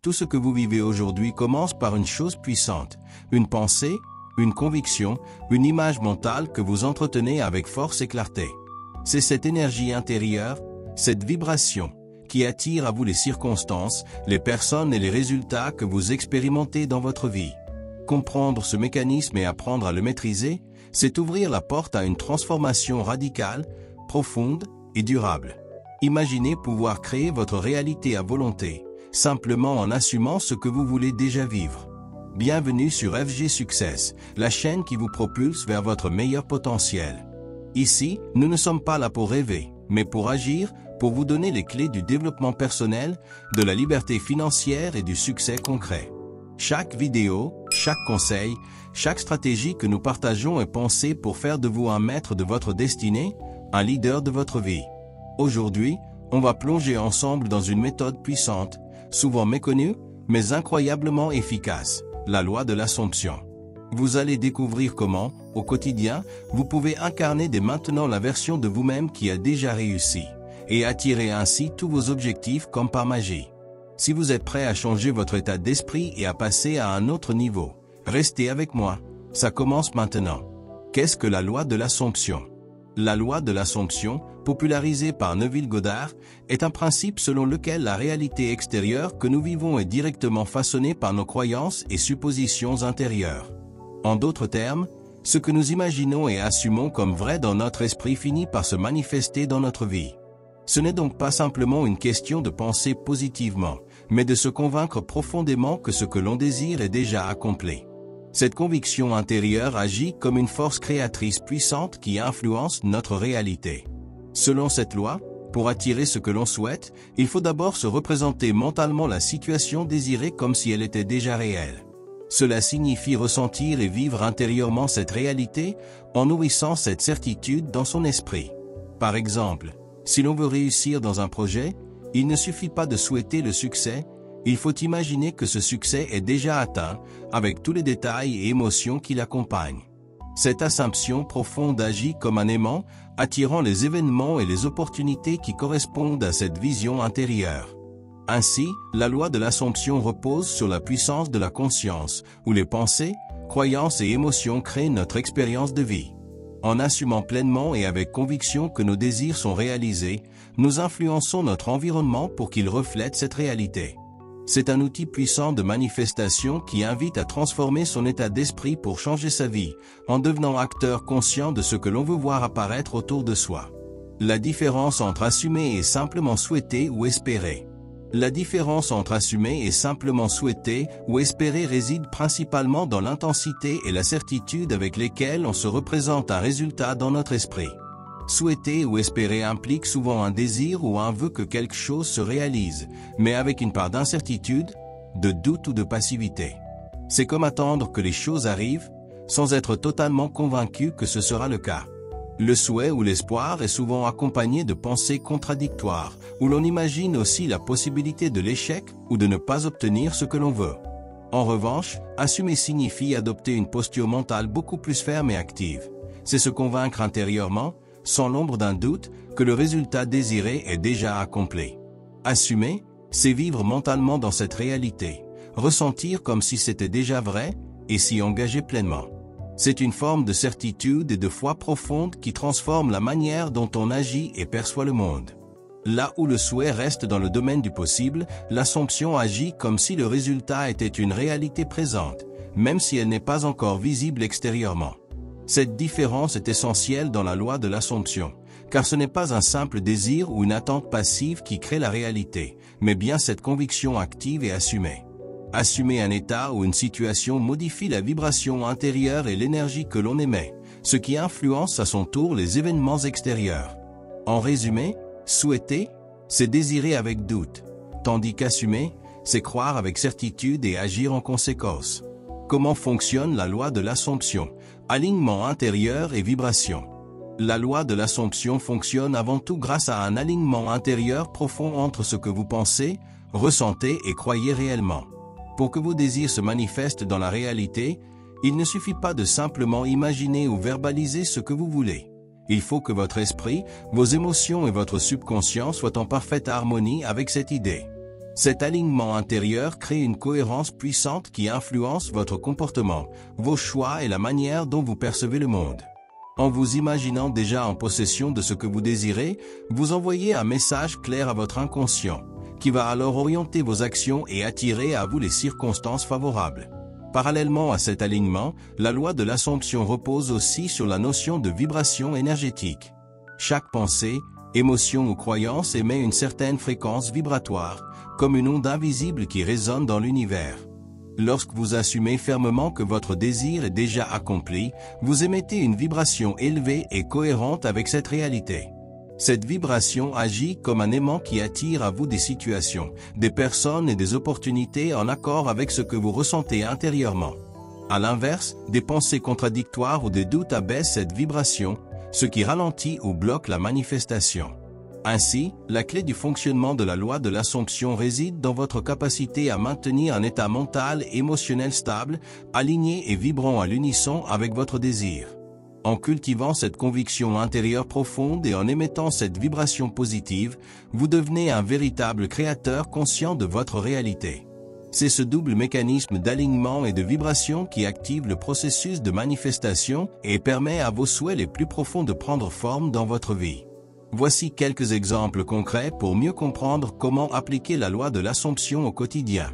Tout ce que vous vivez aujourd'hui commence par une chose puissante, une pensée, une conviction, une image mentale que vous entretenez avec force et clarté. C'est cette énergie intérieure, cette vibration, qui attire à vous les circonstances, les personnes et les résultats que vous expérimentez dans votre vie. Comprendre ce mécanisme et apprendre à le maîtriser, c'est ouvrir la porte à une transformation radicale, profonde et durable. Imaginez pouvoir créer votre réalité à volonté, simplement en assumant ce que vous voulez déjà vivre. Bienvenue sur FG Success, la chaîne qui vous propulse vers votre meilleur potentiel. Ici, nous ne sommes pas là pour rêver, mais pour agir, pour vous donner les clés du développement personnel, de la liberté financière et du succès concret. Chaque vidéo, chaque conseil, chaque stratégie que nous partageons est pensée pour faire de vous un maître de votre destinée, un leader de votre vie. Aujourd'hui, on va plonger ensemble dans une méthode puissante, souvent méconnue, mais incroyablement efficace, la loi de l'Assomption. Vous allez découvrir comment, au quotidien, vous pouvez incarner dès maintenant la version de vous-même qui a déjà réussi, et attirer ainsi tous vos objectifs comme par magie. Si vous êtes prêt à changer votre état d'esprit et à passer à un autre niveau, restez avec moi, ça commence maintenant. Qu'est-ce que la loi de l'Assomption ? La loi de l'Assomption, popularisée par Neville Goddard, est un principe selon lequel la réalité extérieure que nous vivons est directement façonnée par nos croyances et suppositions intérieures. En d'autres termes, ce que nous imaginons et assumons comme vrai dans notre esprit finit par se manifester dans notre vie. Ce n'est donc pas simplement une question de penser positivement, mais de se convaincre profondément que ce que l'on désire est déjà accompli. Cette conviction intérieure agit comme une force créatrice puissante qui influence notre réalité. Selon cette loi, pour attirer ce que l'on souhaite, il faut d'abord se représenter mentalement la situation désirée comme si elle était déjà réelle. Cela signifie ressentir et vivre intérieurement cette réalité en nourrissant cette certitude dans son esprit. Par exemple, si l'on veut réussir dans un projet, il ne suffit pas de souhaiter le succès, il faut imaginer que ce succès est déjà atteint, avec tous les détails et émotions qui l'accompagnent. Cette assumption profonde agit comme un aimant, attirant les événements et les opportunités qui correspondent à cette vision intérieure. Ainsi, la loi de l'Assomption repose sur la puissance de la conscience, où les pensées, croyances et émotions créent notre expérience de vie. En assumant pleinement et avec conviction que nos désirs sont réalisés, nous influençons notre environnement pour qu'il reflète cette réalité. C'est un outil puissant de manifestation qui invite à transformer son état d'esprit pour changer sa vie, en devenant acteur conscient de ce que l'on veut voir apparaître autour de soi. La différence entre assumer et simplement souhaiter ou espérer. La différence entre assumer et simplement souhaiter ou espérer réside principalement dans l'intensité et la certitude avec lesquelles on se représente un résultat dans notre esprit. Souhaiter ou espérer implique souvent un désir ou un vœu que quelque chose se réalise, mais avec une part d'incertitude, de doute ou de passivité. C'est comme attendre que les choses arrivent, sans être totalement convaincu que ce sera le cas. Le souhait ou l'espoir est souvent accompagné de pensées contradictoires, où l'on imagine aussi la possibilité de l'échec ou de ne pas obtenir ce que l'on veut. En revanche, assumer signifie adopter une posture mentale beaucoup plus ferme et active. C'est se convaincre intérieurement, sans l'ombre d'un doute, que le résultat désiré est déjà accompli. Assumer, c'est vivre mentalement dans cette réalité, ressentir comme si c'était déjà vrai et s'y engager pleinement. C'est une forme de certitude et de foi profonde qui transforme la manière dont on agit et perçoit le monde. Là où le souhait reste dans le domaine du possible, l'Assomption agit comme si le résultat était une réalité présente, même si elle n'est pas encore visible extérieurement. Cette différence est essentielle dans la loi de l'Assomption, car ce n'est pas un simple désir ou une attente passive qui crée la réalité, mais bien cette conviction active et assumée. Assumer un état ou une situation modifie la vibration intérieure et l'énergie que l'on émet, ce qui influence à son tour les événements extérieurs. En résumé, souhaiter, c'est désirer avec doute, tandis qu'assumer, c'est croire avec certitude et agir en conséquence. Comment fonctionne la loi de l'Assomption ? Alignement intérieur et vibration. La loi de l'Assomption fonctionne avant tout grâce à un alignement intérieur profond entre ce que vous pensez, ressentez et croyez réellement. Pour que vos désirs se manifestent dans la réalité, il ne suffit pas de simplement imaginer ou verbaliser ce que vous voulez. Il faut que votre esprit, vos émotions et votre subconscient soient en parfaite harmonie avec cette idée. Cet alignement intérieur crée une cohérence puissante qui influence votre comportement, vos choix et la manière dont vous percevez le monde. En vous imaginant déjà en possession de ce que vous désirez, vous envoyez un message clair à votre inconscient, qui va alors orienter vos actions et attirer à vous les circonstances favorables. Parallèlement à cet alignement, la loi de l'Assomption repose aussi sur la notion de vibration énergétique. Chaque pensée, émotion ou croyance émet une certaine fréquence vibratoire, comme une onde invisible qui résonne dans l'univers. Lorsque vous assumez fermement que votre désir est déjà accompli, vous émettez une vibration élevée et cohérente avec cette réalité. Cette vibration agit comme un aimant qui attire à vous des situations, des personnes et des opportunités en accord avec ce que vous ressentez intérieurement. À l'inverse, des pensées contradictoires ou des doutes abaissent cette vibration, ce qui ralentit ou bloque la manifestation. Ainsi, la clé du fonctionnement de la loi de l'Assomption réside dans votre capacité à maintenir un état mental et émotionnel stable, aligné et vibrant à l'unisson avec votre désir. En cultivant cette conviction intérieure profonde et en émettant cette vibration positive, vous devenez un véritable créateur conscient de votre réalité. C'est ce double mécanisme d'alignement et de vibration qui active le processus de manifestation et permet à vos souhaits les plus profonds de prendre forme dans votre vie. Voici quelques exemples concrets pour mieux comprendre comment appliquer la loi de l'Assomption au quotidien.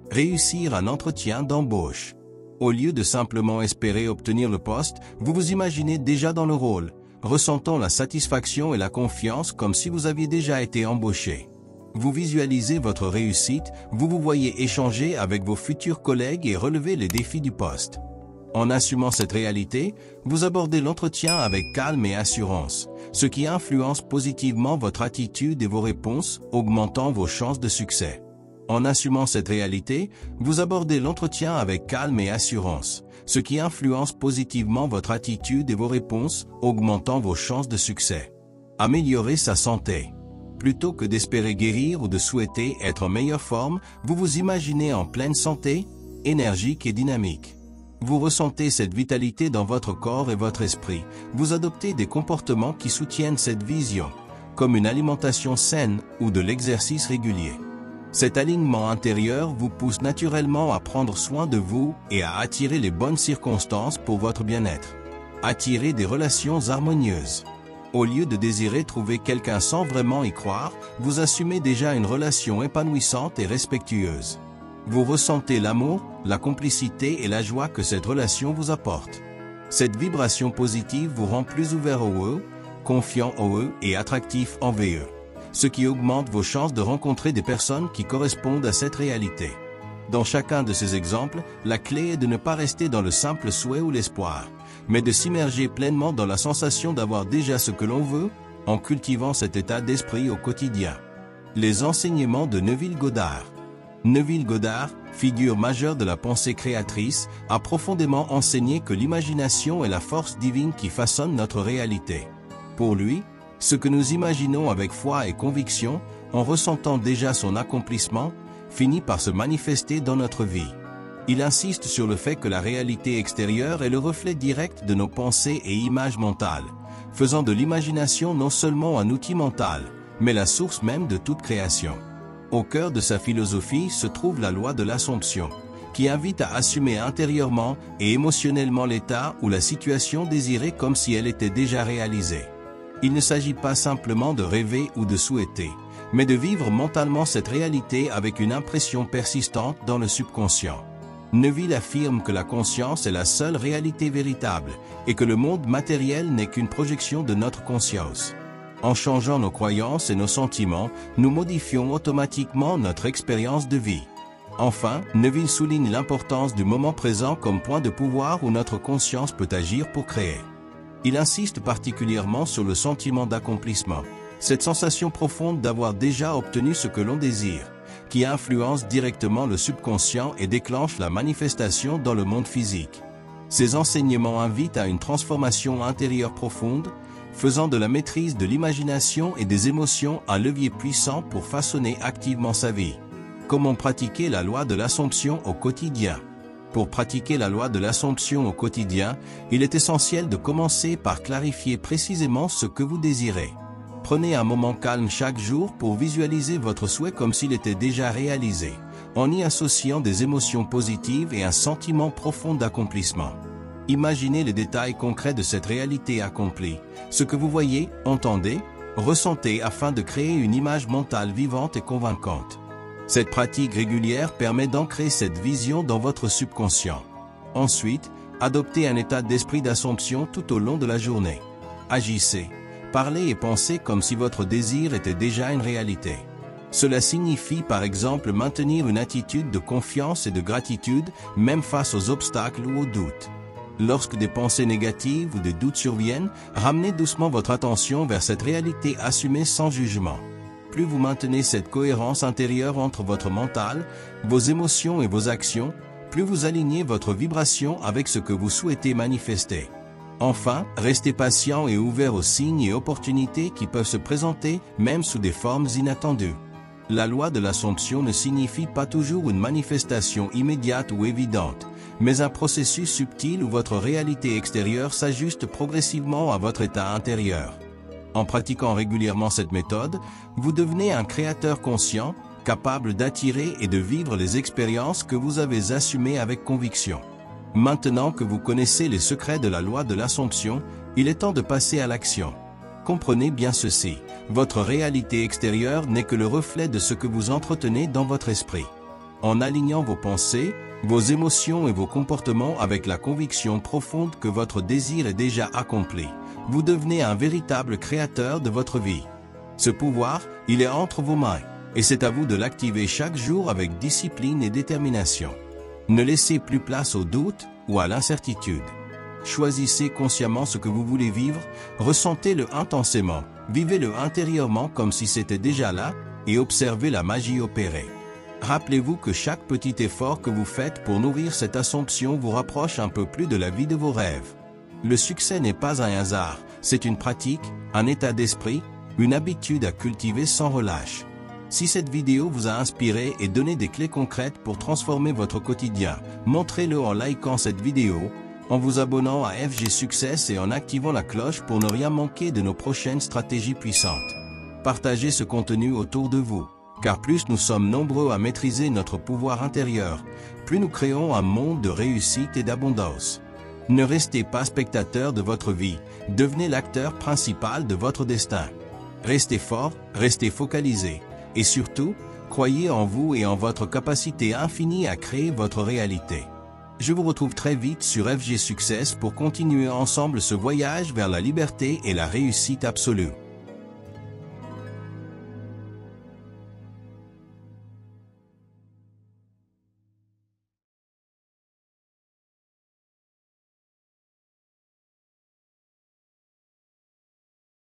Réussir un entretien d'embauche. Au lieu de simplement espérer obtenir le poste, vous vous imaginez déjà dans le rôle, ressentant la satisfaction et la confiance comme si vous aviez déjà été embauché. Vous visualisez votre réussite, vous vous voyez échanger avec vos futurs collègues et relever les défis du poste. En assumant cette réalité, vous abordez l'entretien avec calme et assurance, ce qui influence positivement votre attitude et vos réponses, augmentant vos chances de succès. En assumant cette réalité, vous abordez l'entretien avec calme et assurance, ce qui influence positivement votre attitude et vos réponses, augmentant vos chances de succès. Améliorer sa santé. Plutôt que d'espérer guérir ou de souhaiter être en meilleure forme, vous vous imaginez en pleine santé, énergique et dynamique. Vous ressentez cette vitalité dans votre corps et votre esprit. Vous adoptez des comportements qui soutiennent cette vision, comme une alimentation saine ou de l'exercice régulier. Cet alignement intérieur vous pousse naturellement à prendre soin de vous et à attirer les bonnes circonstances pour votre bien-être. Attirer des relations harmonieuses. Au lieu de désirer trouver quelqu'un sans vraiment y croire, vous assumez déjà une relation épanouissante et respectueuse. Vous ressentez l'amour, la complicité et la joie que cette relation vous apporte. Cette vibration positive vous rend plus ouvert aux eux, confiant en eux et attractif envers eux, ce qui augmente vos chances de rencontrer des personnes qui correspondent à cette réalité. Dans chacun de ces exemples, la clé est de ne pas rester dans le simple souhait ou l'espoir, mais de s'immerger pleinement dans la sensation d'avoir déjà ce que l'on veut, en cultivant cet état d'esprit au quotidien. Les enseignements de Neville Goddard. Neville Goddard, figure majeure de la pensée créatrice, a profondément enseigné que l'imagination est la force divine qui façonne notre réalité. Pour lui, ce que nous imaginons avec foi et conviction, en ressentant déjà son accomplissement, finit par se manifester dans notre vie. Il insiste sur le fait que la réalité extérieure est le reflet direct de nos pensées et images mentales, faisant de l'imagination non seulement un outil mental, mais la source même de toute création. Au cœur de sa philosophie se trouve la loi de l'Assomption, qui invite à assumer intérieurement et émotionnellement l'état ou la situation désirée comme si elle était déjà réalisée. Il ne s'agit pas simplement de rêver ou de souhaiter, mais de vivre mentalement cette réalité avec une impression persistante dans le subconscient. Neville affirme que la conscience est la seule réalité véritable et que le monde matériel n'est qu'une projection de notre conscience. En changeant nos croyances et nos sentiments, nous modifions automatiquement notre expérience de vie. Enfin, Neville souligne l'importance du moment présent comme point de pouvoir où notre conscience peut agir pour créer. Il insiste particulièrement sur le sentiment d'accomplissement, cette sensation profonde d'avoir déjà obtenu ce que l'on désire, qui influence directement le subconscient et déclenche la manifestation dans le monde physique. Ces enseignements invitent à une transformation intérieure profonde, faisant de la maîtrise de l'imagination et des émotions un levier puissant pour façonner activement sa vie. Comment pratiquer la loi de l'Assomption au quotidien? Pour pratiquer la loi de l'Assomption au quotidien, il est essentiel de commencer par clarifier précisément ce que vous désirez. Prenez un moment calme chaque jour pour visualiser votre souhait comme s'il était déjà réalisé, en y associant des émotions positives et un sentiment profond d'accomplissement. Imaginez les détails concrets de cette réalité accomplie, ce que vous voyez, entendez, ressentez afin de créer une image mentale vivante et convaincante. Cette pratique régulière permet d'ancrer cette vision dans votre subconscient. Ensuite, adoptez un état d'esprit d'assomption tout au long de la journée. Agissez, parlez et pensez comme si votre désir était déjà une réalité. Cela signifie par exemple maintenir une attitude de confiance et de gratitude même face aux obstacles ou aux doutes. Lorsque des pensées négatives ou des doutes surviennent, ramenez doucement votre attention vers cette réalité assumée sans jugement. Plus vous maintenez cette cohérence intérieure entre votre mental, vos émotions et vos actions, plus vous alignez votre vibration avec ce que vous souhaitez manifester. Enfin, restez patient et ouvert aux signes et opportunités qui peuvent se présenter, même sous des formes inattendues. La loi de l'Assomption ne signifie pas toujours une manifestation immédiate ou évidente, mais un processus subtil où votre réalité extérieure s'ajuste progressivement à votre état intérieur. En pratiquant régulièrement cette méthode, vous devenez un créateur conscient, capable d'attirer et de vivre les expériences que vous avez assumées avec conviction. Maintenant que vous connaissez les secrets de la loi de l'Assomption, il est temps de passer à l'action. Comprenez bien ceci, votre réalité extérieure n'est que le reflet de ce que vous entretenez dans votre esprit. En alignant vos pensées, vos émotions et vos comportements avec la conviction profonde que votre désir est déjà accompli, vous devenez un véritable créateur de votre vie. Ce pouvoir, il est entre vos mains, et c'est à vous de l'activer chaque jour avec discipline et détermination. Ne laissez plus place au doute ou à l'incertitude. Choisissez consciemment ce que vous voulez vivre, ressentez-le intensément, vivez-le intérieurement comme si c'était déjà là, et observez la magie opérer. Rappelez-vous que chaque petit effort que vous faites pour nourrir cette assomption vous rapproche un peu plus de la vie de vos rêves. Le succès n'est pas un hasard, c'est une pratique, un état d'esprit, une habitude à cultiver sans relâche. Si cette vidéo vous a inspiré et donné des clés concrètes pour transformer votre quotidien, montrez-le en likant cette vidéo, en vous abonnant à FG Success et en activant la cloche pour ne rien manquer de nos prochaines stratégies puissantes. Partagez ce contenu autour de vous, car plus nous sommes nombreux à maîtriser notre pouvoir intérieur, plus nous créons un monde de réussite et d'abondance. Ne restez pas spectateur de votre vie, devenez l'acteur principal de votre destin. Restez fort, restez focalisé, et surtout, croyez en vous et en votre capacité infinie à créer votre réalité. Je vous retrouve très vite sur FG Success pour continuer ensemble ce voyage vers la liberté et la réussite absolue.